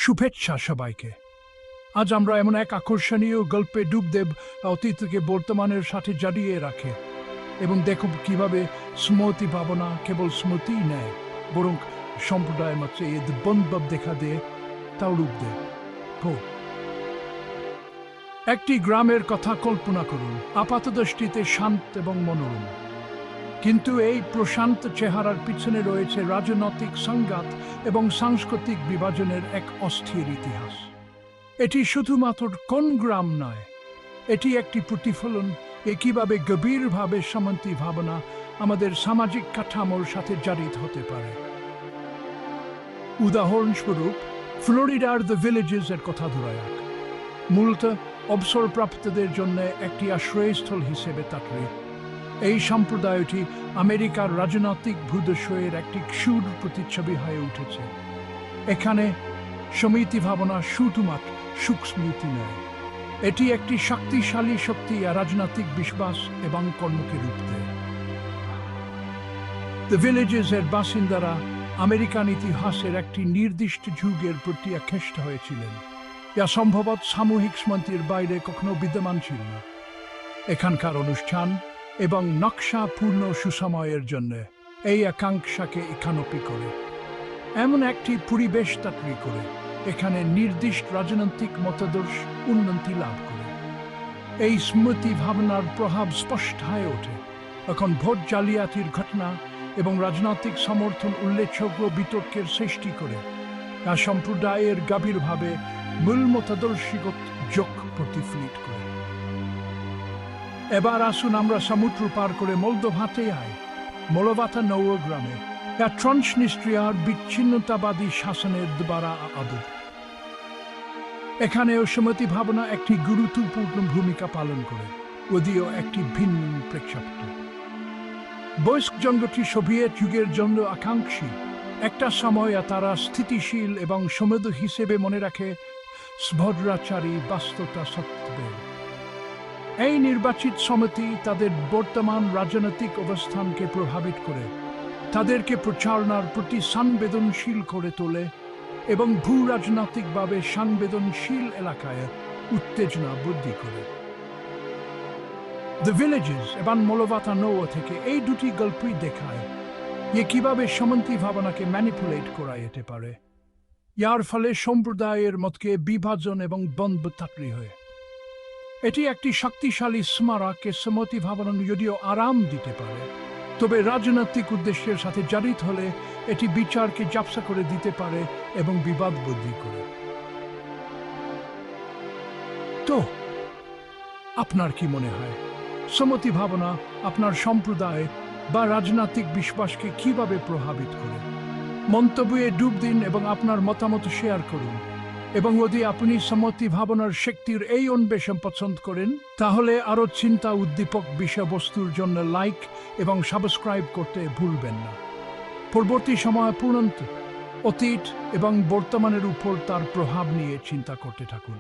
শুভেচ্ছা সবাইকে। আজ আমরা এমন এক আকর্ষণীয় গল্পে ডুব দেব অতীতকে বর্তমানের সাথে জড়িয়ে রাখে এবং দেখব কিভাবে স্মৃতি ভাবনা কেবল স্মৃতি নেয়, বরং সম্প্রদায়ের মাঝে বন্ধব দেখা দেয়, তাও রূপ দেয়। একটি গ্রামের কথা কল্পনা করুন, আপাতদৃষ্টিতে শান্ত এবং মনোরম, কিন্তু এই প্রশান্ত চেহারার পিছনে রয়েছে রাজনৈতিক সংঘাত এবং সাংস্কৃতিক বিভাজনের এক অস্থির ইতিহাস। এটি শুধুমাত্র কোন গ্রাম নয়, এটি একটি প্রতিফলন কিভাবে গভীরভাবে সমান্তি ভাবনা আমাদের সামাজিক কাঠামোর সাথে জড়িত হতে পারে। উদাহরণস্বরূপ ফ্লোরিডার দ্য ভিলেজেস এর কথা ধরা যাক। মূলত অবসরপ্রাপ্তদের জন্য একটি আশ্রয়স্থল হিসেবে তাৎপর্য। এই সম্প্রদায়টি আমেরিকার রাজনৈতিক ভূদস্যের একটি ক্ষুদ্র প্রতিচ্ছবি হয়ে উঠেছে। এখানে সমিতি ভাবনা শুধুমাত্র সুখ স্মৃতি নয়, এটি একটি শক্তিশালী শক্তি রাজনৈতিক বিশ্বাস এবং কর্মকে রূপ দেয়। দ্য ভিলেজেস এর বাসিন্দারা আমেরিকান ইতিহাসের একটি নির্দিষ্ট যুগের প্রতি আকৃষ্ট হয়েছিলেন, যা সম্ভবত সামূহিক স্মৃতির বাইরে কখনো বিদ্যমান ছিল না। এখানকার অনুষ্ঠান এবং নকশাপূর্ণ সুসময়ের জন্য এই আকাঙ্ক্ষাকে ইকানপি করে এমন একটি পরিবেশ তৈরি করে এখানে নির্দিষ্ট রাজনৈতিক মতাদর্শ উন্নতি লাভ করে। এই স্মৃতি ভাবনার প্রভাব স্পষ্ট হয়ে ওঠে এখন ভোট জালিয়াতির ঘটনা এবং রাজনৈতিক সমর্থন উল্লেখযোগ্য বিতর্কের সৃষ্টি করে, যা সম্প্রদায়ের গভীরভাবে মূল মতাদর্শিগত যোগ প্রতিফলিত করে। এবার আসুন আমরা সমুদ্র পার করে মলদোভাতে আই, মোলোভাতা নৌ গ্রামে, যা ট্রান্সনিস্ট্রিয়ার বিচ্ছিন্নতাবাদী শাসনের দ্বারা আবদ্ধ। এখানেও সমিতি ভাবনা একটি গুরুত্বপূর্ণ ভূমিকা পালন করে, যদিও একটি ভিন্ন প্রেক্ষাপটে। বয়স্ক জনগোষ্ঠী সোভিয়েত যুগের জন্য আকাঙ্ক্ষী, একটা সময় তারা স্থিতিশীল এবং সমৃদ্ধ হিসেবে মনে রাখে স্ভদ্রাচারী বাস্তবতা সত্ত্বেও। এই নির্বাচিত সমিতি তাদের বর্তমান রাজনৈতিক অবস্থানকে প্রভাবিত করে, তাদেরকে প্রচারণার প্রতি সংবেদনশীল করে তোলে এবং ভূ রাজনৈতিকভাবে সংবেদনশীল এলাকায় উত্তেজনা বৃদ্ধি করে। দ্য ভিলেজেস এবং মোলোভাতা নৌ থেকে এই দুটি গল্পই দেখায় যে কিভাবে সমান্তি ভাবনাকে ম্যানিপুলেট করা যেতে পারে। ইয়ার ফলে সম্প্রদায়ের মতকে বিভাজন এবং দ্বন্দ্ব তৈরি হয়। এটি একটি শক্তিশালী স্মারককে সমিতি ভাবনা যদিও আরাম দিতে পারে, তবে রাজনৈতিক উদ্দেশ্যের সাথে জড়িত হলে এটি বিচারকে ঝাপসা করে দিতে পারে এবং বিবাদ বৃদ্ধি করে। তো আপনার কি মনে হয়, সমিতি ভাবনা আপনার সম্প্রদায় বা রাজনৈতিক বিশ্বাসকে কিভাবে প্রভাবিত করে? মন্তব্যে ডুব দিন এবং আপনার মতামত শেয়ার করুন। এবং যদি আপনি সমিতি ভাবনার শক্তির এই অন্বেষণ পছন্দ করেন, তাহলে আরও চিন্তা উদ্দীপক বিষয়বস্তুর জন্য লাইক এবং সাবস্ক্রাইব করতে ভুলবেন না। পরবর্তী সময়ে পূর্ণান্ত অতীত এবং বর্তমানের উপর তার প্রভাব নিয়ে চিন্তা করতে থাকুন।